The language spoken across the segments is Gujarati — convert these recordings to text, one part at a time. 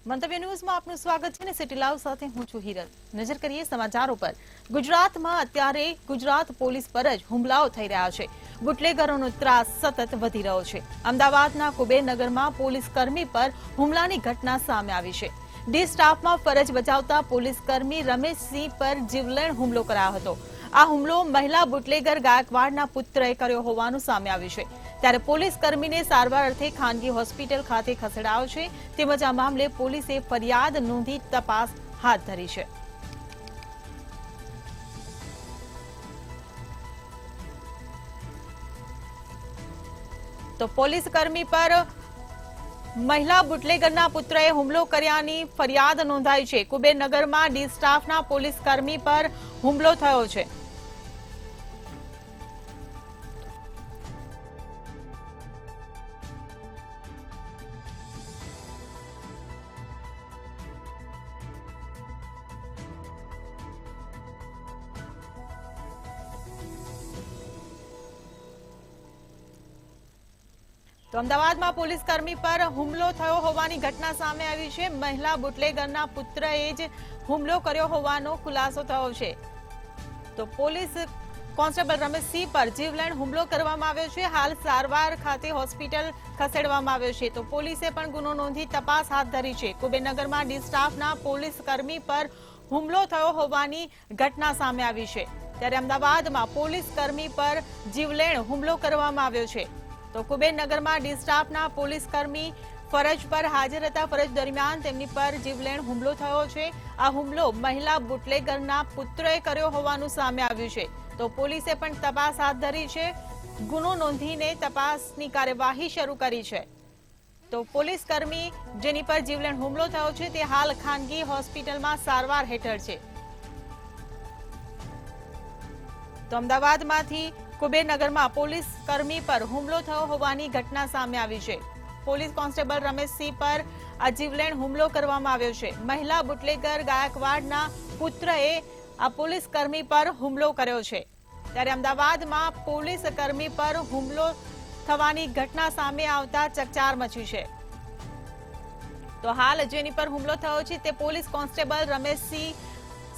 મંતવ્ય ન્યૂઝમાં આપનું સ્વાગત છે ને સિટી લાઈવ સાથે હું છું હિરલ। નજર કરીએ સમાચારો પર। ગુજરાતમાં અત્યારે ગુજરાત પોલીસ પર જ હુમલાઓ થઈ રહ્યા છે। બુટલેગરોનો ત્રાસ સતત વધી રહ્યો છે। અમદાવાદના કુબેરનગરમાં પોલીસ કર્મી પર હુમલાની ઘટના સામે આવી છે। ડી સ્ટાફમાં ફરજ બજાવતા પોલીસ કર્મી રમેશસિંહ પર જીવલેણ હુમલો કરાયો હતો। આ હુમલો મહિલા બુટલેગર ગાયકવાડના પુત્રએ કર્યો હોવાનું સામે આવ્યું છે। ત્યારે પોલીસ કર્મીને સારવાર અર્થે ખાનગી હોસ્પિટલ ખાતે ખસેડાયો છે। તેમજ આ મામલે પોલીસે ફરિયાદ નોંધી તપાસ હાથ ધરી છે। તો પોલીસ કર્મી પર મહિલા બુટલેગરના પુત્રએ હુમલો કર્યાની ફરિયાદ નોંધાઈ છે। કુબેરનગરમાં ડી સ્ટાફના પોલીસ કર્મી પર હુમલો થયો છે। તો અમદાવાદમાં પોલીસ કર્મી પર હુમલો થયો હોવાની ઘટના સામે આવી છે। મહિલા બુટલેગરના પુત્રએ જ હુમલો કર્યો હોવાનો ખુલાસો થયો છે। તો પોલીસ કોન્સ્ટેબલ રમેશસિંહ પર જીવલેણ હુમલો કરવામાં આવ્યો છે। હાલ સારવાર ખાતે હોસ્પિટલ ખસેડવામાં આવ્યો છે। તો પોલીસે પણ ગુનો નોંધી તપાસ હાથ ધરી છે। કુબેરનગરમાં ડી સ્ટાફના પોલીસ કર્મી પર હુમલો થયો હોવાની ઘટના સામે આવી છે। ત્યારે અમદાવાદમાં પોલીસ કર્મી પર જીવલેણ હુમલો કરવામાં આવ્યો છે। તો કુબેરનગરમાં ડી સ્ટાફના પોલીસ કર્મી ફરજ પર હાજર હતા। ફરજ દરમિયાન તેમની પર જીવલેણ હુમલો થયો છે। આ હુમલો મહિલા બુટલેગરના પુત્રએ કર્યો હોવાનું સામે આવ્યું છે। તો પોલીસે પણ તપાસ હાથ ધરી છે। ગુનો નોંધીને તપાસની કાર્યવાહી શરૂ કરી છે। તો પોલીસ કર્મી જેની પર જીવલેણ હુમલો થયો છે તે હાલ ખાનગી હોસ્પિટલમાં સારવાર હેઠળ છે। તો અમદાવાદમાંથી કુબેરનગરમાં પોલીસ કર્મી પર હુમલો થયો હોવાની ઘટના સામે આવી છે। પોલીસ કોન્સ્ટેબલ રમેશસિંહ પર આ જીવલેણ હુમલો કરવામાં આવ્યો છે। મહિલા બુટલેગર ગાયકવાડના પુત્રએ આ પોલીસ કર્મી પર હુમલો કર્યો છે। ત્યારે અમદાવાદમાં પોલીસ કર્મી પર હુમલો થવાની ઘટના સામે આવતા ચકચાર મચી છે। તો હાલ જેની પર હુમલો થયો છે તે પોલીસ કોન્સ્ટેબલ રમેશસિંહ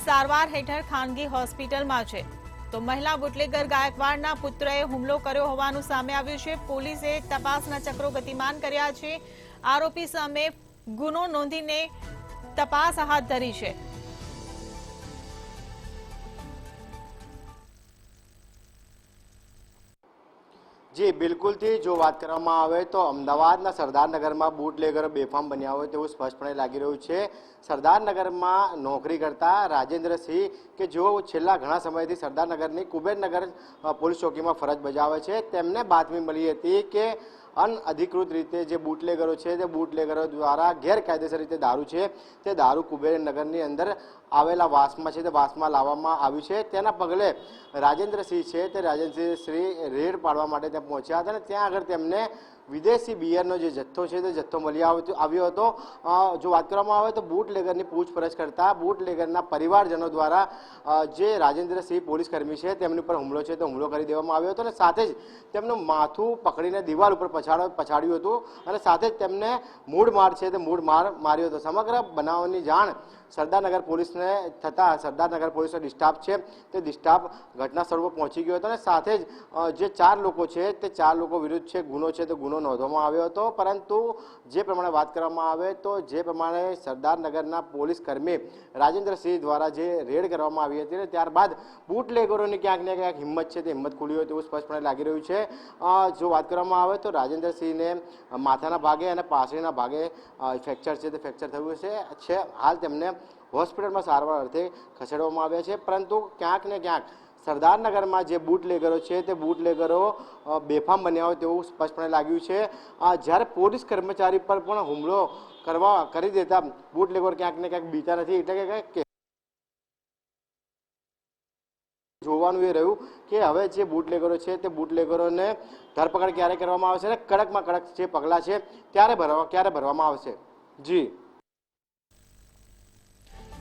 સારવાર હેઠળ ખાનગી હોસ્પિટલમાં છે। તો મહિલા બુટલેગર ગાયકવાડના પુત્રએ હુમલો કર્યો હોવાનું સામે આવ્યું છે। પોલીસે તપાસના ચક્રો ગતિમાન કર્યા છે। આરોપી સામે ગુનો નોંધીને તપાસ હાથ ધરી છે। जी बिल्कुल थी जो बात કરવામાં આવે તો અમદાવાદના સરદારનગરમાં બુટલેગરો બેફામ બન્યા હોય તેવું સ્પષ્ટપણે લાગી રહ્યું છે। સરદારનગરમાં નોકરી કરતા રાજેન્દ્રસિંહ કે જો છેલ્લા ઘણા સમયથી સરદારનગરની કુબેરનગર પોલીસ ચોકીમાં ફરજ બજાવે છે તેમને બાતમી મળી હતી કે અનઅધિકૃત રીતે જે બુટલેગરો છે તે બુટલેગરો દ્વારા ગેરકાયદેસર રીતે દારૂ છે તે દારૂ કુબેરનગરની અંદર આવેલા વાસમાં છે તે વાસમાં લાવવામાં આવ્યું છે। તેના પગલે રાજેન્દ્રસિંહ છે તે રાજેન્દ્રસિંહ રેડ પાડવા માટે ત્યાં પહોંચ્યા હતા અને ત્યાં આગળ તેમને વિદેશી બિયરનો જે જથ્થો છે તે જથ્થો મળી આવ્યો હતો। જો વાત કરવામાં આવે તો બુટલેગરની પૂછપરછ કરતા બુટલેગરના પરિવારજનો દ્વારા જે રાજેન્દ્રસિંહ પોલીસ કર્મી છે તેમની ઉપર હુમલો છે તે હુમલો કરી દેવામાં આવ્યો હતો અને સાથે જ તેમનું માથું પકડીને દિવાલ ઉપર પછાડ્યું હતું અને સાથે જ તેમને મૂઢ માર છે તે મૂઢ માર માર્યો હતો। સમગ્ર બનાવની જાણ સરદારનગર પોલીસને થતાં સરદારનગર પોલીસનો ડી સ્ટાફ છે તે ડી સ્ટાફ ઘટના સ્થળ પર પહોંચી ગયો હતો અને સાથે જ જે 4 લોકો છે તે 4 લોકો વિરુદ્ધ છે ગુનો છે તે ગુનો નોંધવામાં આવ્યો હતો। પરંતુ જે પ્રમાણે વાત કરવામાં આવે તો જે પ્રમાણે સરદારનગરના પોલીસ કર્મી રાજેન્દ્રસિંહ દ્વારા જે રેડ કરવામાં આવી હતી ત્યારબાદ બુટલેગરોની ક્યાંક ને ક્યાંક હિંમત છે તે હિંમત ખુલી હોય તેવું સ્પષ્ટપણે લાગી રહ્યું છે। જો વાત કરવામાં આવે તો રાજેન્દ્રસિંહને માથાના ભાગે અને પાછળના ભાગે ફ્રેક્ચર છે તે ફ્રેક્ચર થયું છે। હાલ તેમને હોસ્પિટલમાં સારવાર અર્થે ખસેડવામાં આવ્યા છે। પરંતુ ક્યાંક ને ક્યાંક સરદારનગરમાં જે બુટલેગરો છે તે બુટલેગરો બેફામ બન્યા હોય તેવું સ્પષ્ટપણે લાગ્યું છે। જ્યારે પોલીસ કર્મચારી પર પણ હુમલો કરી દેતા બુટલેગરો ક્યાંક ને ક્યાંક બીતા નથી। એટલે કે જોવાનું એ રહ્યું કે હવે જે બુટલેગરો છે તે બુટલેગરોને ધરપકડ ક્યારે કરવામાં આવશે અને કડકમાં કડક જે પગલાં છે ક્યારે ભરવામાં આવશે। જી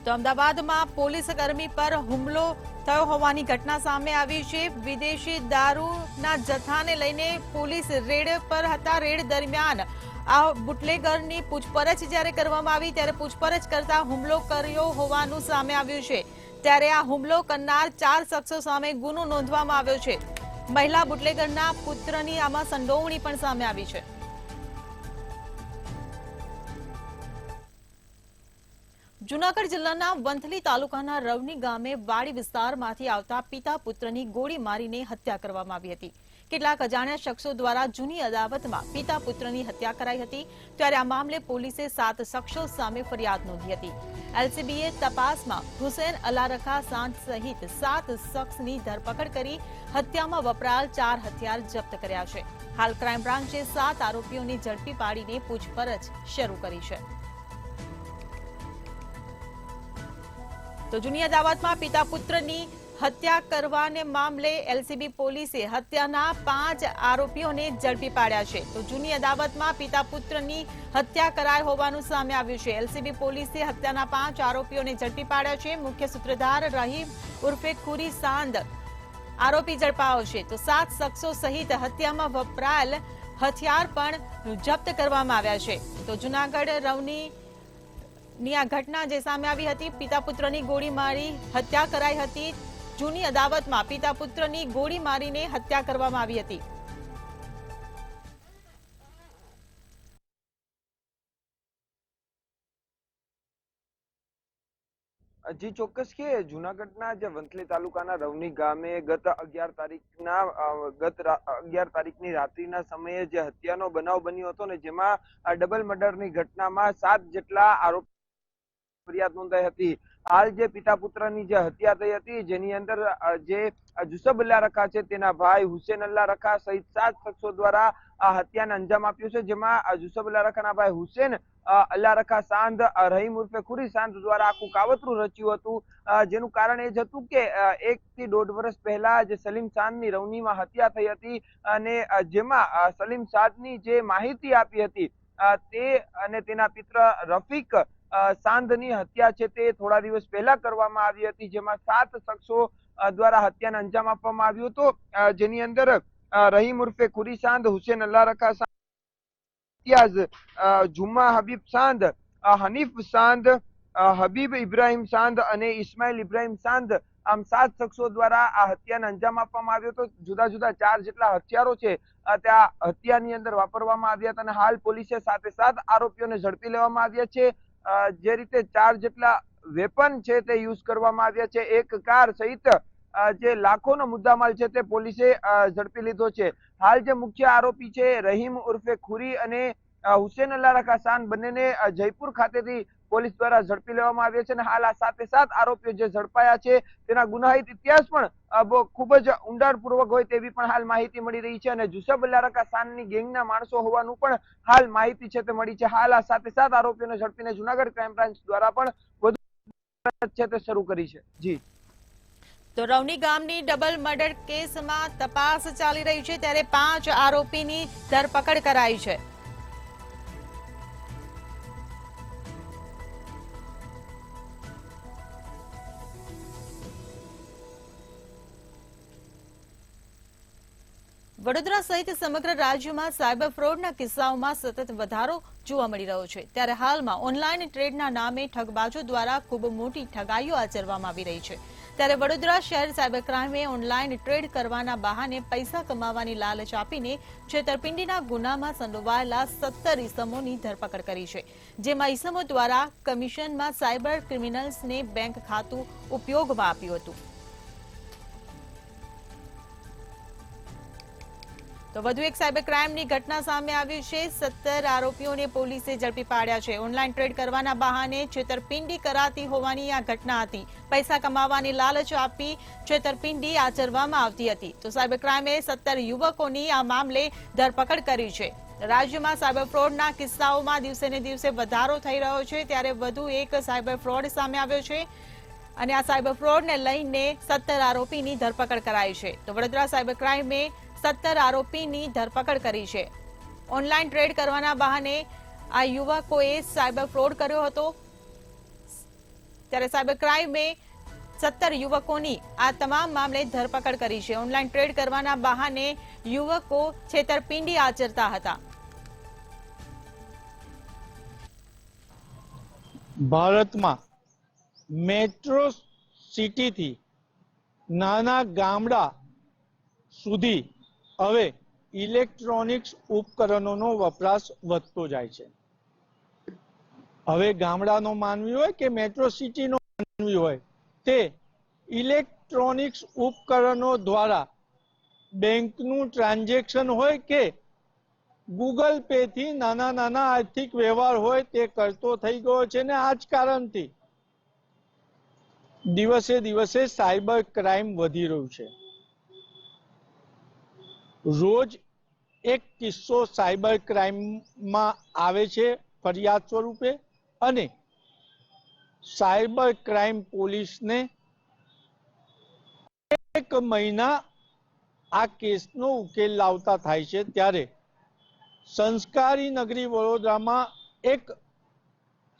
તો અમદાવાદમાં પોલીસ કર્મી પર હુમલો થયો હોવાની ઘટના સામે આવી છે। વિદેશી દારૂના જથ્થાને લઈને પોલીસ રેડ પર હતા। રેડ દરમિયાન આ બુટલેગરની પૂછપરછ જ્યારે કરવામાં આવી ત્યારે પૂછપરછ કરતા હુમલો કર્યો હોવાનું સામે આવ્યું છે। ત્યારે આ હુમલો કરનાર 4 શખ્સો સામે ગુનો નોંધવામાં આવ્યો છે। મહિલા બુટલેગરના પુત્રની આમાં સંડોવણી પણ સામે આવી છે। જૂનાગઢ જિલ્લાના વંથલી તાલુકાના રવની ગામે વાડી વિસ્તારમાંથી આવતા પિતા પુત્રની ગોળી મારીને હત્યા કરવામાં આવી હતી। કેટલાક અજાણ્યા શખ્સો દ્વારા જૂની અદાવતમાં પિતા પુત્રની હત્યા કરાઈ હતી। ત્યારે આ મામલે પોલીસે 7 શખ્સો સામે ફરિયાદ નોંધી હતી। એલસીબીએ તપાસમાં હુસેન અલારખા સાંત સહિત 7 શખ્સની ધરપકડ કરી હત્યામાં વપરાયેલ 4 હથિયાર જપ્ત કર્યા છે। હાલ ક્રાઇમ બ્રાન્ચે 7 આરોપીઓને ઝડપી પાડીને પૂછપરછ શરૂ કરી છે। તો જૂની અદાવતમાં પિતા પુત્રની હત્યા કરવાને મામલે એલસીબી પોલીસે હત્યાના 5 આરોપીઓને ઝડપી પાડ્યા છે। તો જૂની અદાવતમાં પિતા પુત્રની હત્યા કરાઈ હોવાનું સામે આવ્યું છે। એલસીબી પોલીસે હત્યાના 5 આરોપીઓને ઝડપી પાડ્યા છે। મુખ્ય સૂત્રધાર રહીમ ઉર્ફે ખુરી સાંદ આરોપી ઝડપાયો છે। તો 7 શખ્સો સહિત હત્યામાં વપરાયેલ હથિયાર પણ જપ્ત કરવામાં આવ્યા છે। તો જૂનાગઢ રવની આ ઘટના જે સામે આવી હતી, પિતા પુત્રની ગોળી મારી હત્યા કરાઈ હતી। જૂની અદાવતમાં પિતા પુત્રની ગોળી મારીને હત્યા કરવામાં આવી હતી। જી ચોક્કસ કે જૂનાગઢના જે વંથલી તાલુકાના રવની ગામે ગત 11 તારીખની રાત્રિના સમયે જે હત્યાનો બનાવ બન્યો હતો ને જેમાં ડબલ મર્ડરની ઘટનામાં 7 જેટલા આરોપી ફરિયાદ નોંધાઈ હતી। હાલ જે પિતા પુત્રની જે હત્યા થઈ હતી જેની અંદર જે જુસબ અલ્લા રખા છે તેના ભાઈ હુસેન અલ્લા રખા સહિત 7 શખ્સો દ્વારા આ હત્યાને અંજામ આપ્યો છે। જેમાં જુસબ અલ્લા રખાના ભાઈ હુસેન અલ્લા રખા સાંદ રહીમ ઉર્ફે ખુરી સાંદ દ્વારા આખું કાવતરું રચ્યું હતું। જેનું કારણ એ જ હતું કે 1 થી 1.5 વર્ષ પહેલા જે સલીમ સાંદની રવનીમાં હત્યા થઈ હતી અને જેમાં સલીમ સાંદની જે માહિતી આપી હતી તે અને તેના પિત્ર રફીક સાંદની હત્યા છે તે થોડા દિવસ પહેલા કરવામાં આવી હતી। જેમાં 7 શખ્સો દ્વારા હત્યાને અંજામ આપવામાં આવ્યો હતો। જેની અંદર રહીમ ઉર્ફે ખુરી સાંદ, હુસેન અલ્લા રખા સાંદ, ઇમ્તિયાઝ, જુમ્મા હબીબ સાંદ, હનીફ સાંદ, હબીબ ઇબ્રાહિમ સાંદ અને ઇસ્માઇલ ઇબ્રાહિમ સાંદ આમ 7 શખ્સો દ્વારા આ હત્યાને અંજામ આપવામાં આવ્યો હતો। જુદા જુદા 4 જેટલા હથિયારો છે ત્યાં હત્યાની અંદર વાપરવામાં આવ્યા હતા અને હાલ પોલીસે 7 આરોપીઓને ઝડપી લેવામાં આવ્યા છે। જે રીતે 4 જેટલા વેપન છે તે યુઝ કરવામાં આવ્યા છે। 1 કાર સહિત જે લાખોનો મુદ્દામાલ છે તે પોલીસે ઝડપી લીધો છે। હાલ જે મુખ્ય આરોપી છે રહીમ ઉર્ફે ખુરી અને હુસેન અલ્લા રખા સાંદ બંનેને જયપુર ખાતેથી પોલીસ દ્વારા ઝડપી લેવામાં આવ્યા છે અને હાલ આ 7 આરોપીઓ જે ઝડપાયા છે તેના ગુનાહિત ઇતિહાસ પણ ખૂબ જ ઊંડાણપૂર્વક હોય તેવી પણ હાલ માહિતી મળી રહી છે અને જુસબ અલ્લા રખા સાંદની ગેંગના માણસો હોવાનું પણ હાલ માહિતી છે તે મળી છે। હાલ આ 7 આરોપીઓને ઝડપીને જૂનાગઢ ક્રાઇમ બ્રાન્ચ દ્વારા પણ વધુ છે તે શરૂ કરી છે। જી તો રવની ગામની ડબલ મર્ડર કેસમાં તપાસ ચાલી રહી છે ત્યારે 5 આરોપીની ધરપકડ કરાઈ છે। વડોદરા સહિત સમગ્ર રાજ્યમાં સાયબર ફ્રોડના કિસ્સાઓમાં સતત વધારો જોવા મળી રહ્યો છે। ત્યારે હાલમાં ઓનલાઈન ટ્રેડના નામે ઠગબાજો દ્વારા ખૂબ મોટી ઠગાઈઓ આચરવામાં આવી રહી છે। ત્યારે વડોદરા શહેર સાયબર ક્રાઇમે ઓનલાઈન ટ્રેડ કરવાના બહાને પૈસા કમાવાની લાલચ આપીને છેતરપિંડીના ગુનામાં સંડોવાયેલા 17 ઈસમોની ધરપકડ કરી છે। જેમાં ઈસમો દ્વારા કમિશનમાં સાયબર ક્રિમિનલ્સને બેંક ખાતું ઉપયોગમાં આપ્યું હતું। તો વધુ એક સાયબર ક્રાઇમની ઘટના સામે આવી છે। 17 આરોપીઓને પોલીસે ઝડપી પાડ્યા છે। ઓનલાઈન ટ્રેડ કરવાના બહાને છેતરપિંડી કરાતી હોવાની આ ઘટના હતી। પૈસા કમાવાની લાલચ આપી છેતરપિંડી આચરવામાં આવતી હતી। તો સાયબર ક્રાઇમે 17 યુવકોની આ મામલે ધરપકડ કરી છે। રાજ્યમાં સાયબર ફ્રોડના કિસ્સાઓમાં દિવસે ને દિવસે વધારો થઈ રહ્યો છે ત્યારે વધુ એક સાયબર ફ્રોડ સામે આવ્યો છે અને આ સાયબર ફ્રોડને લઈને 17 આરોપીની ધરપકડ કરાઈ છે। તો વડોદરા સાયબર ક્રાઇમે 17 આરોપીની ધરપકડ કરી છે। ઓનલાઈન ટ્રેડ કરવાના બહાને આ યુવકોએ સાયબર ફ્રોડ કર્યો હતો ત્યારે સાયબર ક્રાઇમે 17 યુવકોની આ તમામ મામલે ધરપકડ કરી છે। ઓનલાઈન ટ્રેડ કરવાના બહાને યુવકો છેતરપિંડી આચરતા હતા। ભારતમાં મેટ્રો સિટીથી નાના ગામડા સુધી હવે ઇલેક્ટ્રોનિક્સ ઉપકરણોનો વપરાશ વધતો જાય છે. હવે ગામડાનો માનવી હોય કે મેટ્રો સિટીનો માનવી હોય, તે ઇલેક્ટ્રોનિક્સ ઉપકરણો દ્વારા બેંકનું ટ્રાન્ઝેક્શન હોય કે ગૂગલ પે થી નાના નાના આર્થિક વ્યવહાર હોય તે કરતો થઈ ગયો છે ને આ જ કારણથી દિવસે દિવસે સાયબર ક્રાઇમ વધી રહ્યું છે. રોજ એક કિસ્સો સાયબર ક્રાઇમમાં આવે છે ફરિયાદ સ્વરૂપે, અને સાયબર ક્રાઇમ પોલીસને એક મહિના આ કેસનો ઉકેલ લાવતા થાય છે. ત્યારે સંસ્કારી નગરી વડોદરામાં એક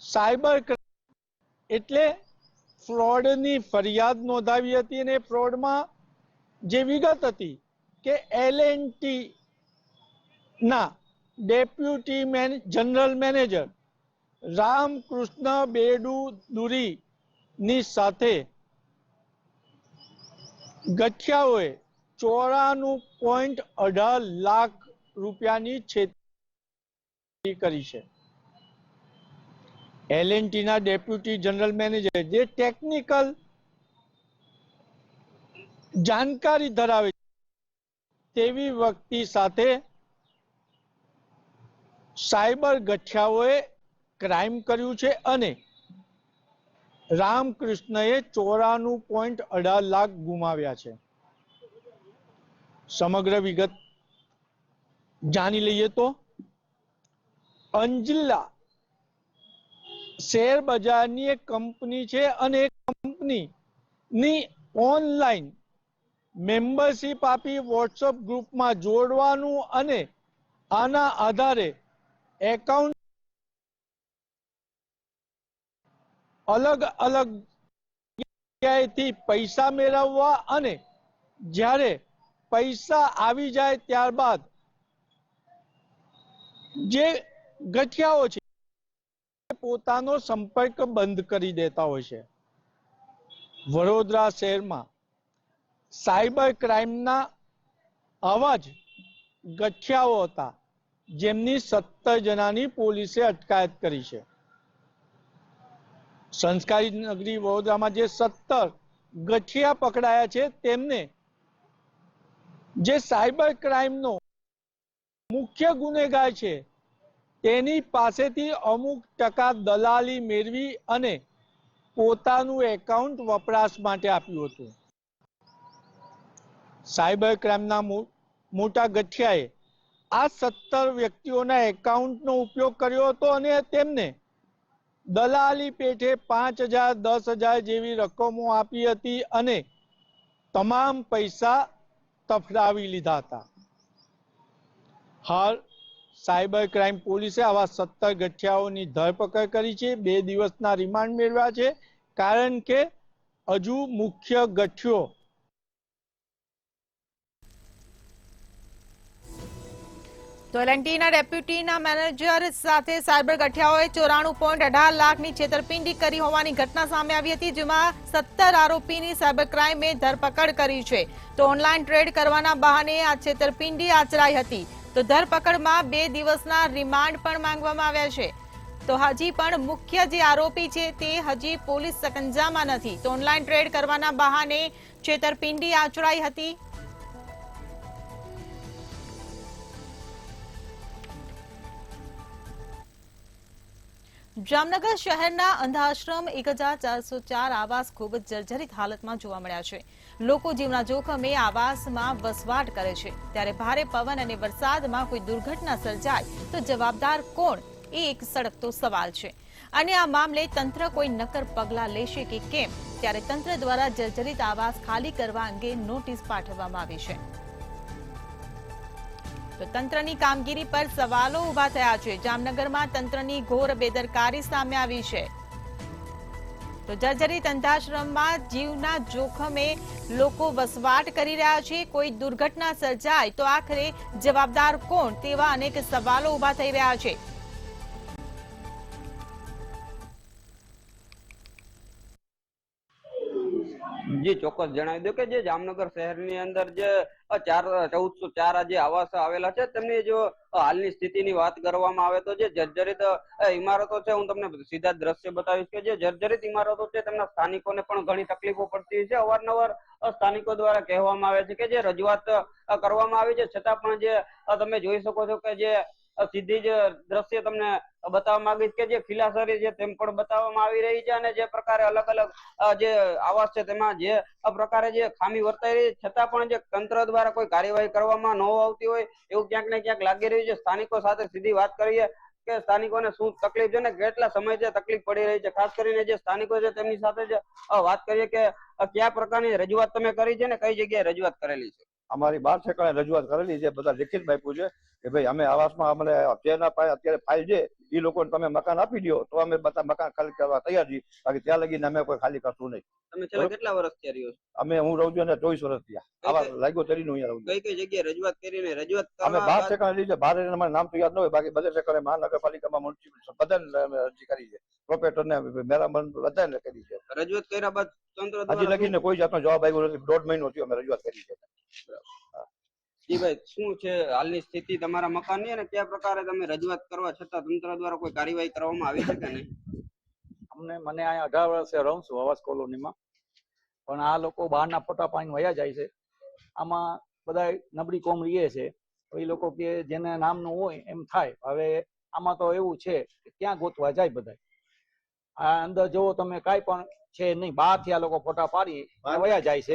સાયબર એટલે ફ્રોડની ફરિયાદ નોંધાવી હતી, અને ફ્રોડમાં જે વિગત હતી કે L&T ના ડેપ્યુટી જનરલ મેનેજર રામકૃષ્ણ બેડુદુરી ની સાથે ગઠિયાઓએ 94.18 લાખ રૂપિયાની છેતરપિંડી કરી છે. L&T ના ડેપ્યુટી જનરલ મેનેજર જે ટેકનિકલ જાણકારી ધરાવે તેવી વ્યક્તિ સાથે સાયબર ગઠિયાઓએ ક્રાઇમ કર્યું છે, અને રામકૃષ્ણએ 94.18 લાખ ગુમાવ્યા છે. સમગ્ર વિગત જાણી લઈએ તો અંજલા શેર બજારની એક કંપની છે, અને એ કંપનીની ઓનલાઈન મેમ્બરશિપ આપી વોટ્સઅપ ગ્રુપમાં જોડવાનું અને આના આધારે એકાઉન્ટ અલગ અલગ જગ્યાએથી પૈસા મેળવવા, અને જ્યારે પૈસા આવી જાય ત્યારબાદ જે ગઠિયાઓ છે પોતાનો સંપર્ક બંધ કરી દેતા હોય છે. વડોદરા શહેરમાં સાયબર ક્રાઇમના આવા જ ગઠિયાઓ હતા, જેમની 17 જણાની પોલીસે અટકાયત કરી છે. સંસ્કારી નગરી વડોદરામાં જે 17 ગઠિયા પકડાયા છે તેમને જે સાયબર ક્રાઇમનો મુખ્ય ગુનેગાર છે તેની પાસેથી અમુક ટકા દલાલી મેળવી અને પોતાનું એકાઉન્ટ વપરાશ માટે આપ્યું હતું. સાયબર ક્રાઇમના મોટા ગઠિયાએ આ 17 વ્યક્તિઓના એકાઉન્ટનો ઉપયોગ કર્યો હતો, અને તેમને દલાલી પેટે 5,000 10,000 જેવી રકમો આપી હતી, અને તમામ પૈસા તફડાવી લીધા હતા. હાલ સાયબર ક્રાઇમ પોલીસે આવા 17 ગઠિયાઓની ધરપકડ કરી છે. 2 દિવસના રિમાન્ડ મેળવ્યા છે, કારણ કે હજુ મુખ્ય ગઠિયો તો L&Tના ડેપ્યુટીના મેનેજર સાથે સાયબર ગઠિયાઓએ 94.18 લાખની છેતરપિંડી કરી હોવાની ઘટના સામે આવી હતી, જેમાં 17 આરોપીની સાયબર ક્રાઇમે ધરપકડ કરી છે. તો ઓનલાઈન ટ્રેડ કરવાના બહાને આ છેતરપિંડી આચરાઈ હતી. તો ધરપકડમાં 2 દિવસના રિમાન્ડ પણ માંગવામાં આવ્યા છે. તો હજી પણ મુખ્ય જે આરોપી છે તે હજી પોલીસ સકંજામાં નથી. તો ઓનલાઈન ટ્રેડ કરવાના બહાને છેતરપિંડી આચરાઈ હતી. જામનગર શહેરના અંધાશ્રમ 1404 આવાસ ખૂબ જ જર્જરિત હાલતમાં જોવા મળ્યા છે. લોકો જીવના જોખમે આવાસમાં વસવાટ કરે છે, ત્યારે ભારે પવન અને વરસાદમાં કોઈ દુર્ઘટના સર્જાય તો જવાબદાર કોણ, એ એક સળગતો સવાલ છે. અને આ મામલે તંત્ર કોઈ નક્કર પગલાં લેશે કે કેમ, ત્યારે તંત્ર દ્વારા જર્જરિત આવાસ ખાલી કરવા અંગે નોટિસ પાઠવવામાં આવી છે. તો તંત્રની કામગીરી પર સવાલો ઉભા થયા છે. જામનગરમાં તંત્રની ઘોર બેદરકારી સામે આવી છે. તો જર્જરિત અંધાશ્રમમાં જીવના જોખમે લોકો વસવાટ કરી રહ્યા છે. કોઈ દુર્ઘટના સર્જાય તો આખરે જવાબદાર કોણ, તેવા અનેક સવાલો ઉભા થઈ રહ્યા છે. જી ચોક્કસ જણાવી દઉં કે જે જામનગર શહેરની અંદર જે 1404 જે આવાસ આવેલા છે તેમની જો હાલની સ્થિતિની વાત કરવામાં આવે તો જે જર્જરિત ઇમારતો છે, હું તમને સીધા દ્રશ્ય બતાવીશ કે જે જર્જરિત ઇમારતો છે તેમના સ્થાનિકોને પણ ઘણી તકલીફો પડતી છે. અવારનવાર સ્થાનિકો દ્વારા કહેવામાં આવે છે કે જે રજૂઆત કરવામાં આવી છે છતાં પણ જે તમે જોઈ શકો છો કે જે સીધી જ દ્રશ્ય તમને બતાવવા માંગીશ કે જે ખીલાસરી છે તેમ પણ બતાવવામાં આવી રહી છે, અને જે પ્રકારે અલગ અલગ જે આવાસ છે તેમાં જે પ્રકારે જે ખામી વર્તાઈ રહી છતાં પણ જે તંત્ર દ્વારા કોઈ કાર્યવાહી કરવામાં ન આવતી હોય એવું ક્યાંક ને ક્યાંક લાગી રહ્યું છે. સ્થાનિકો સાથે સીધી વાત કરીએ કે સ્થાનિકોને શું તકલીફ છે ને કેટલા સમયથી તકલીફ પડી રહી છે. ખાસ કરીને જે સ્થાનિકો છે તેમની સાથે જ વાત કરીએ કે કયા પ્રકારની રજૂઆત તમે કરી છે ને કઈ જગ્યાએ રજૂઆત કરેલી છે. અમારી 12 ઠેકાણે રજૂઆત કરેલી છે, બધા લેખિત આપ્યું છે કે ભાઈ અમે આવાસમાં અમને જેના પાસે અત્યારે ફાઇલ છે એ લોકોને તમે મકાન આપી દો તો અમે બધા મકાન ખાલી કરવા તૈયાર છીએ, બાકી ત્યાં લગીને અમે કોઈ ખાલી કરશું નહીં. તમે છેલ્લા કેટલા વર્ષથી રહ્યો છો? હું રહું છું અને 24 વર્ષ થયા. આવા લાગ્યો તરીનું અહીંયા રહું છું. કઈ કઈ જગ્યાએ રજૂઆત કરીને રજૂઆત અમે 12 ઠેકાણે લીધી છે. 12 અમારું નામ તો યાદ ન હોય, બાકી બધા ઠેકાણે મહાનગરપાલિકામાં મ્યુનિસિપલ બધાને અરજી કરી છે, પ્રોપેટર ને મેરામણ બધાને કરી છે. રજૂઆત કર્યા બાદ તંત્ર હજી લગીને કોઈ જાતનો જવાબ આવ્યો નથી. 1.5 મહિનો થયો અમે રજૂઆત કરી છે. જી ભાઈ, શું છે હાલની સ્થિતિ તમારા મકાનની અને કયા પ્રકારે તમે રજૂઆત કરવા છતાં તંત્ર દ્વારા કોઈ કાર્યવાહી કરવામાં આવી છે કે નહીં? મને અહીંયા 18 વર્ષે રહું છું આવાસ કોલોનીમાં, પણ આ લોકો બહારના ફોટા પાડીને વયા જાય છે. આમાં બધા નબળી કોમ રહીએ છે, એ લોકો કે જેને નામનું હોય એમ થાય. હવે આમાં તો એવું છે કે ક્યાં ગોતવા જાય બધા. આ અંદર જોવો તમે કાંઈ પણ છે નહીં, બહારથી આ લોકો ફોટા પાડી વયા જાય છે.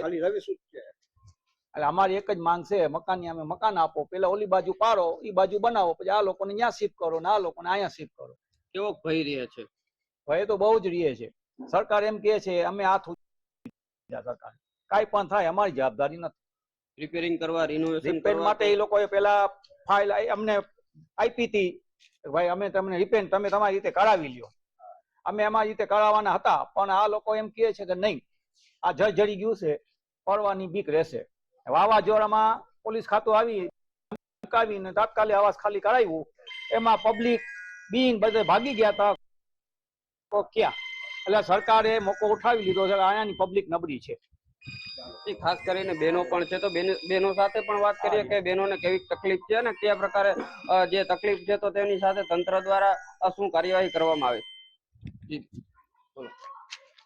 એટલે અમારી એક જ માંગ છે મકાનની, અમે મકાન આપો, પેલા ઓલી બાજુ પાડો, એ બાજુ બનાવો, પછી આ લોકોને ત્યાં શિફ્ટ કરો ને આ લોકોને અહીંયા શિફ્ટ કરો. કેવો ભય રહે છે? ભય તો બહુ જ રહે છે. સરકાર એમ કે છે અમે હાથ સરકાર કાંઈ પણ થાય અમારી જવાબદારી નથી. રિપેરિંગ કરવા, રિનોવેશન રિપેર માટે એ લોકોએ પેલા ફાઇલ અમને આપી હતી, ભાઈ અમે તમને રિપેર તમે તમારી રીતે કરાવી લ્યો. અમે અમારી રીતે કરાવવાના હતા, પણ આ લોકો એમ કહે છે કે નહીં, આ જર્જરી ગયું છે, પડવાની બીક રહેશે. વાવાઝોડામાં પોલીસ ખાતું આવીને તાત્કાલિક આવાસ ખાલી કરાવ્યું, એમાં પબ્લિક બીંગ બધે ભાગી ગયા હતા. તો ક્યાં એટલે સરકારે મોકો ઉઠાવી લીધો છે. અહીંયાની પબ્લિક નબળી છે. ખાસ કરીને બહેનો પણ છે, તો બહેનો સાથે પણ વાત કરીએ કે બહેનોને કેવી તકલીફ છે અને કયા પ્રકારે જે તકલીફ છે તો તેની સાથે તંત્ર દ્વારા શું કાર્યવાહી કરવામાં આવે છે.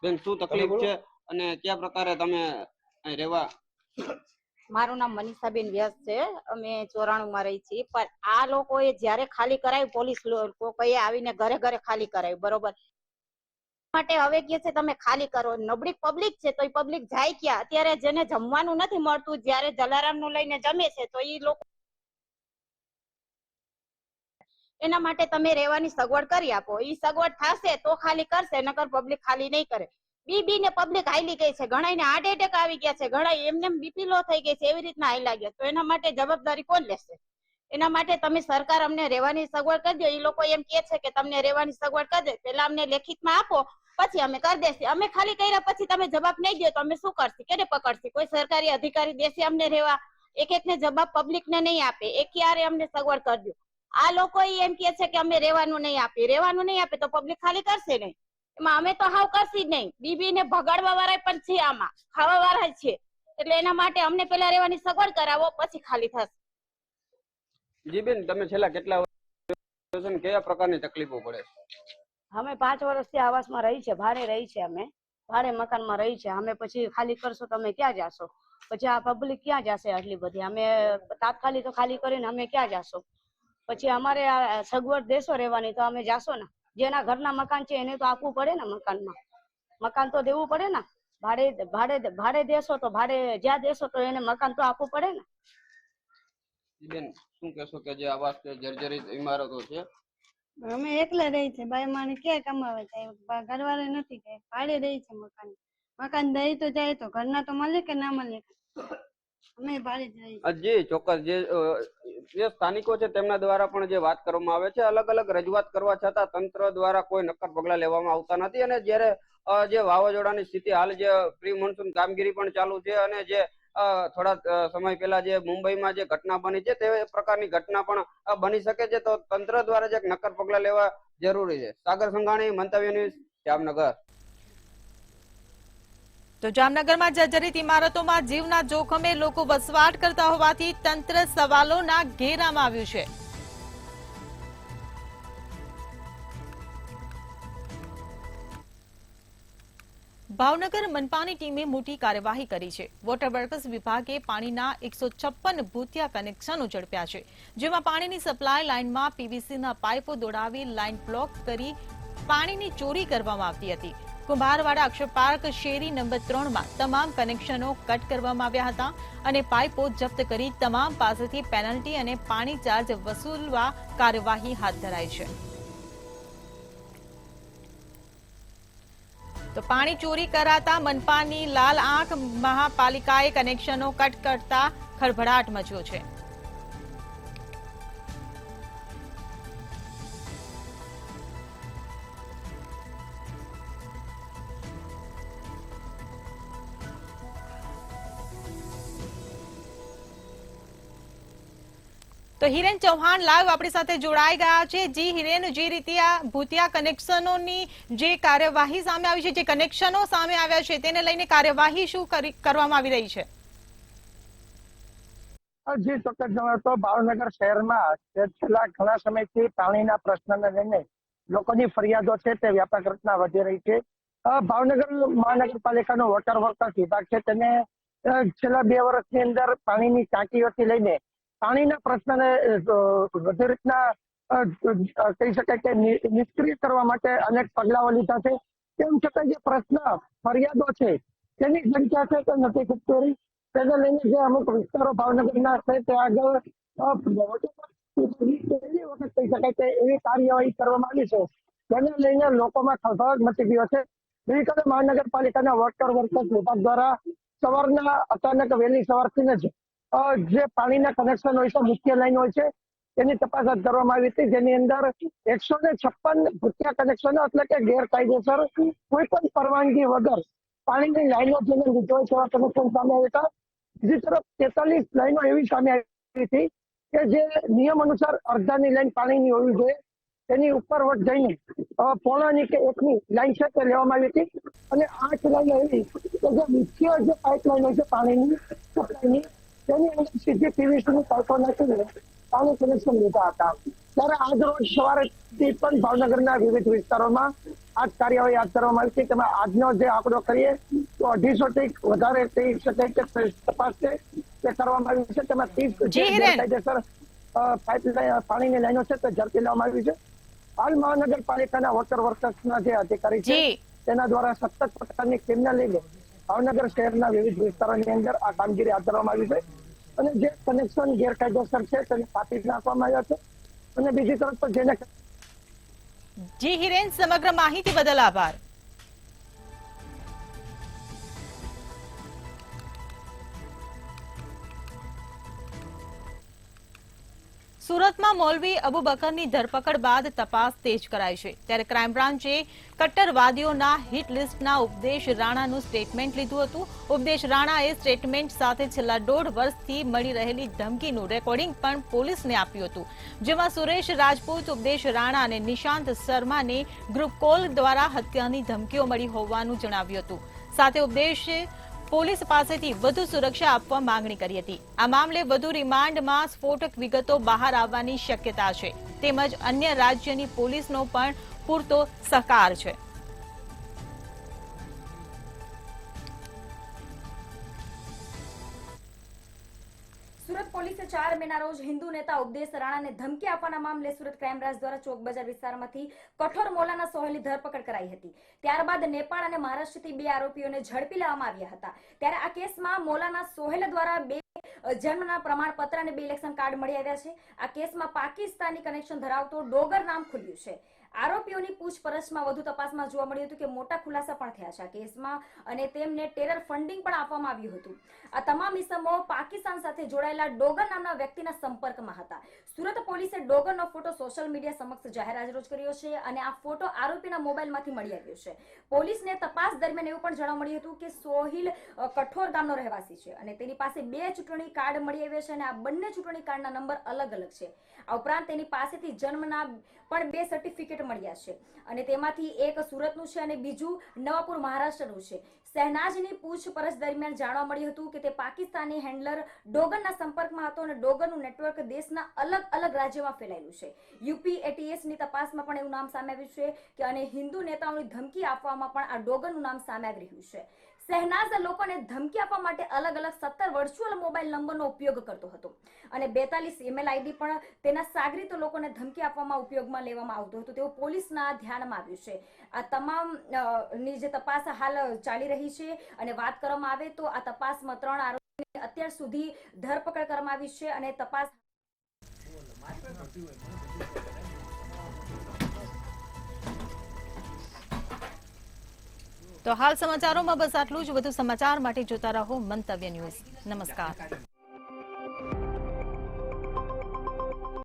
બેન, શું તકલીફ છે અને કયા પ્રકારે તમે અહીં રહેવા? મારું નામ મનીષાબેન વ્યાસ છે. અમે 94 માં રહી છીએ, પણ આ લોકોએ જયારે ખાલી કરાવ્યું, પોલીસ લોકોએ આવીને ઘરે ઘરે ખાલી કરાવ્યું, બરોબર માટે હવે કે છે તમે ખાલી કરો. નબળી પબ્લિક છે તો એ પબ્લિક જાય ક્યાં? અત્યારે જેને જમવાનું નથી મળતું, જયારે જલારામ નું લઈને જમે છે તો એ લોકો એના માટે તમે રહેવાની સગવડ કરી આપો. એ સગવડ થશે તો ખાલી કરશે, નકર પબ્લિક ખાલી નહીં કરે. બી ને પબ્લિક હાલી ગઈ છે, ઘણા ને હાર્ટ એટેક આવી ગયા છે, ઘણા એમને બીપી લો થઈ ગઈ છે, એવી રીતના હાલ્યા ગયા. તો એના માટે જવાબદારી કોણ લેશે? એના માટે તમે સરકાર અમને રહેવાની સગવડ કરી દો. એ લોકો એમ કે છે કે તમને રહેવાની સગવડ કરી દે, પેલા અમને લેખિતમાં આપો, પછી અમે કરી દેશે. અમે ખાલી કર્યા પછી તમે જવાબ નહીં દો તો અમે શું કરશે? કેને પકડશે? કોઈ સરકારી અધિકારી દેશે અમને રહેવા? એક ને જવાબ પબ્લિક ને નહીં આપે. એક યારે અમને સગવડ કરી દો. આ લોકો એમ કે છે કે અમે રહેવાનું નહીં આપીએ. રહેવાનું નહીં આપે તો પબ્લિક ખાલી કરશે નહીં. એમાં અમે તો હાવ કરશી જ નહીં. બીબી ને ભગાડવા વાળા પણ છે, આમાં ખાવા વાળા છે. એટલે એના માટે અમને પેલા રહેવાની સગવડ કરાવો, પછી ખાલી થશે. જી બેન, તમે છેલ્લા કેટલા વર્ષ કયા પ્રકારની તકલીફો પડે? અમે 5 વર્ષથી આવાસમાં રહી છે, ભાડે રહી છે, અમે ભાડે મકાનમાં રહી છે. અમે પછી ખાલી કરશો તમે ક્યાં જાશો? પછી આ પબ્લિક ક્યાં જશે? આટલી બધી અમે તાત્કાલિક તો ખાલી કરીને અમે ક્યાં જાશો? પછી અમારે આ સગવડ દેશો રહેવાની તો અમે જાશો ને. જેના ઘરના મકાન છે એને તો આપવું પડે ને, મકાન તો દેવું પડે ને. ભાડે દેશો તો ભાડે જ્યાં દેશો તો એને મકાન તો આપવું પડે ને. બેન, શું કહેશો કે જે આવાસ જર્જરિત ઇમારતો છે? અમે એકલા રહી છે, બાઈ માને ક્યાં કમાવા જાય? ઘરવાળા નથી, કે ભાડે રહી છે. મકાન દઈ તો જાય તો ઘરના તો મળે કે ના મળે? અમે ભાડે જ રહી. જી ચોક્કસ, જે સ્થાનિકો છે તેમના દ્વારા પણ જે વાત કરવામાં આવે છે, અલગ અલગ રજૂઆત કરવા છતાં તંત્ર દ્વારા કોઈ નક્કર પગલા લેવામાં આવતા નથી. અને જ્યારે જે વાવાઝોડાની સ્થિતિ હાલ જે પ્રી મોન્સૂન કામગીરી પણ ચાલુ છે, અને જે થોડા સમય પહેલા જે મુંબઈમાં જે ઘટના બની છે તે પ્રકારની ઘટના પણ બની શકે છે, તો તંત્ર દ્વારા જે નક્કર પગલા લેવા જરૂરી છે. સાગર સંઘાણી, મંતવ્ય ન્યૂઝ, જામનગર. તો જામનગરમાં જર્જરિત ઇમારતોમાં જીવના જોખમે લોકો વસવાટ કરતા હોવાથી તંત્ર સવાલોના ઘેરામાં આવ્યું છે. ભાવનગર મનપાની ટીમે મોટી કાર્યવાહી કરી છે. વોટર વર્કસ વિભાગે પાણીના 156 ભૂતિયા કનેક્શનો ઝડપ્યા છે, જેમાં પાણીની સપ્લાય લાઇનમાં પીવીસીના પાઇપો દોડાવી લાઇન બ્લોક કરી પાણીની ચોરી કરવામાં આવતી હતી. કુંભારવાડા અક્ષરપાર્ક શેરી નંબર 3 માં તમામ કનેક્શનો કટ કરવામાં આવ્યા હતા અને પાઇપો જપ્ત કરી તમામ પાસેથી પેનલ્ટી અને પાણી ચાર્જ વસૂલવા કાર્યવાહી હાથ ધરાઈ છે. તો પાણી ચોરી કરાતા મનપાની લાલ આંખ મહાપાલિકાએ કનેક્શનો કટ કરતા ખળભળાટ મચ્યો છે. તો હિરેન ચૌહાણ લાઈવ આપણી સાથે જોડાઈ ગયા છે. જી હિરેન, જે રીતે આ ભૂતિયા કનેક્શનોની જે કાર્યવાહી સામે આવી છે, જે કનેક્શનો સામે આવ્યા છે, તેને લઈને કાર્યવાહી શું કરવામાં આવી રહી છે? જી ચોક્કસ જણાવો તો ભાવનગર શહેરમાં છેલ્લા ઘણા સમયથી પાણીના પ્રશ્નને લઈને લોકોની ફરિયાદો છે તે વ્યાપક રીતના વધી રહી છે. ભાવનગર મહાનગરપાલિકાનો વોટર વર્કસ વિભાગ છે તેને છેલ્લા 2 વર્ષની અંદર પાણીની ટાંકીઓથી લઈને પાણીના પ્રશ્નને વધુ રીતના કહી શકાય કે નિષ્ક્રિય કરવા માટે અનેક પગલાઓ લીધા છે. તેમ છતાં જે પ્રશ્ન ફરિયાદો છે તેની સંખ્યા છે તે નથી ઘટતી રહી. તેને લઈને જે અમુક વિસ્તારો ભાવનગરના છે તે આગળ પહેલી વખત કહી શકાય કે એવી કાર્યવાહી કરવામાં આવી છે, તેને લઈને લોકોમાં ખળભળાટ મચી ગયો છે. ગઈકાલે મહાનગરપાલિકાના વોટર વર્કસ વિભાગ દ્વારા સવારના અચાનક વહેલી સવારથી જ જે પાણીના કનેક્શન હોય છે, મુખ્ય લાઈન હોય છે, તેની તપાસ હાથ ધરવામાં આવી હતી, જેની અંદર 156 ભૂતિયા કનેક્શનો એટલે કે ગેરકાયદેસર કોઈ પણ પરવાનગી વગર પાણીની લાઈનો જેને લીધો હોય તેવા કનેક્શન સામે આવ્યા હતા. બીજી તરફ 43 લાઈનો એવી સામે આવી હતી કે જે નિયમ અનુસાર અડધાની લાઈન પાણીની હોવી જોઈએ, તેની ઉપર વટ જઈને પોણાની કે 1ની લાઈન છે તે લેવામાં આવી હતી. અને 8 લાઈનો એવી કે જે મુખ્ય જે પાઇપલાઈન હોય છે પાણીની સપ્લાયની, તેની અંદર સીધી પીવીસીની પાઇપો નાખીને પાણી કનેક્શન લીધા હતા. ત્યારે આજ રોજ સવારેથી પણ ભાવનગરના વિવિધ વિસ્તારોમાં આ કાર્યવાહી હાથ ધરવામાં આવી છે. તેમાં આજનો જે આંકડો કરીએ તો 250 થી વધારે કહી શકાય કે તપાસ છે તે કરવામાં આવી છે. તેમાં 30 ગેરકાયદેસર પાણીની લાઈનો છે તે ઝડપી લેવામાં આવી છે. હાલ મહાનગરપાલિકાના વોટર વર્કસના જે અધિકારી છે તેના દ્વારા સતત પ્રકારની ટીમને લઈને ભાવનગર શહેરના વિવિધ વિસ્તારોની અંદર આ કામગીરી હાથ ધરવામાં આવી છે અને જે કનેક્શન ગેરકાયદેસર છે તેને કાપી નાખવામાં આવ્યા છે. અને બીજી તરફ જેને જી હિરેન, સમગ્ર માહિતી બદલ આભાર. સુરતમાં મૌલવી અબુ બકરની ધરપકડ બાદ તપાસ તેજ કરાઈ છે. ત્યારે ક્રાઇમ બ્રાન્ચે કટ્ટરવાદીઓના હિટ લિસ્ટના ઉપદેશ રાણાનું સ્ટેટમેન્ટ લીધું હતું. ઉપદેશ રાણાએ સ્ટેટમેન્ટ સાથે છેલ્લા 1.5 વર્ષથી મળી રહેલી ધમકીનું રેકોર્ડિંગ પણ પોલીસને આપ્યું હતું, જેમાં સુરેશ રાજપૂત, ઉપદેશ રાણા અને નિશાંત શર્માને ગ્રુપ કોલ દ્વારા હત્યાની ધમકીઓ મળી હોવાનું જણાવ્યું હતું. સાથે ઉપદેશે પોલીસ પાસેથી વધુ સુરક્ષા આપવા માંગણી કરી હતી. આ મામલે વધુ રિમાન્ડમાં સ્ફોટક વિગતો બહાર આવવાની શક્યતા છે, તેમજ અન્ય રાજ્યની પોલીસનો પણ પૂરતો સહકાર છે. સુરત પોલીસે 4 મેના રોજ હિન્દુ નેતા ઉપદેશ રાણાને ધમકી આપવાના મામલે સુરત ક્રાઇમ બ્રાન્ચ દ્વારા ચોક બજાર વિસ્તારમાંથી કઠોર મોલાના સોહેલની ધરપકડ કરાઈ હતી. ત્યારબાદ નેપાળ અને મહારાષ્ટ્રથી 2 આરોપીઓને ઝડપી લેવામાં આવ્યા હતા. ત્યારે આ કેસમાં મોલાના સોહેલ દ્વારા 2 જન્મના પ્રમાણપત્ર અને 2 ઇલેક્શન કાર્ડ મળી આવ્યા છે. આ કેસમાં પાકિસ્તાની કનેક્શન ધરાવતો ડોગર નામ ખુલ્યું છે. આરોપીઓની પૂછપરછમાં વધુ તપાસમાં જોવા મળ્યું હતું કે મોટા ખુલાસા પણ થયા છે આ કેસમાં અને તેમને ટેરર ફંડિંગ પણ આપવામાં આવ્યું હતું. આ તમામ ઇસમો પાકિસ્તાન સાથે જોડાયેલા ડોગર નામના વ્યક્તિના સંપર્કમાં હતા. સુરત પોલીસે ડોગરનો ફોટો સોશિયલ મીડિયા સમક્ષ જાહેર આજરોજ કર્યો છે અને આ ફોટો આરોપીના મોબાઈલમાંથી મળી આવ્યો છે. પોલીસને તપાસ દરમિયાન એવું પણ જાણવા મળ્યું હતું કે સોહિલ કઠોર ગામનો રહેવાસી છે અને તેની પાસે 2 ચૂંટણી કાર્ડ મળી આવ્યા છે અને આ બંને ચૂંટણી કાર્ડના નંબર અલગ અલગ છે. આ ઉપરાંત તેની પાસેથી જન્મના પણ 2 સર્ટિફિકેટ મળ્યા છે અને તેમાંથી એક સુરતનું છે અને બીજું નવાપુર મહારાષ્ટ્રનું છે. શહેનાજની પૂછપરછ દરમિયાન જાણવા મળ્યું હતું કે તે પાકિસ્તાની હેન્ડલર ડોગરના સંપર્કમાં હતો અને ડોગરનું નેટવર્ક દેશના અલગ અલગ રાજ્યોમાં ફેલાયેલું છે. યુપી એટીએસની તપાસમાં પણ એવું નામ સામે આવ્યું છે કે અને હિન્દુ નેતાઓની ધમકી આપવામાં પણ આ ડોગરનું નામ સામે આવી રહ્યું છે. શહેનાઝ લોકોને ધમકી આપવા માટે અલગ અલગ 17 વર્ચ્યુઅલ મોબાઈલ નંબરનો ઉપયોગ કરતો હતો અને 42 ઈમેલ આઈડી પણ તેના સાગરીતો લોકોને ધમકી આપવામાં ઉપયોગમાં લેવામાં આવતો હતો તેવું પોલીસના ધ્યાનમાં આવ્યું છે. આ તમામ ની જે તપાસ હાલ ચાલી રહી છે અને વાત કરવામાં આવે તો આ તપાસમાં 3 આરોપીની અત્યાર સુધી ધરપકડ કરવામાં આવી છે અને તપાસ તો હાલ સમાચારોમાં બસ આટલું જ. વધુ સમાચાર માટે જોતા રહો મંતવ્ય ન્યૂઝ. નમસ્કાર.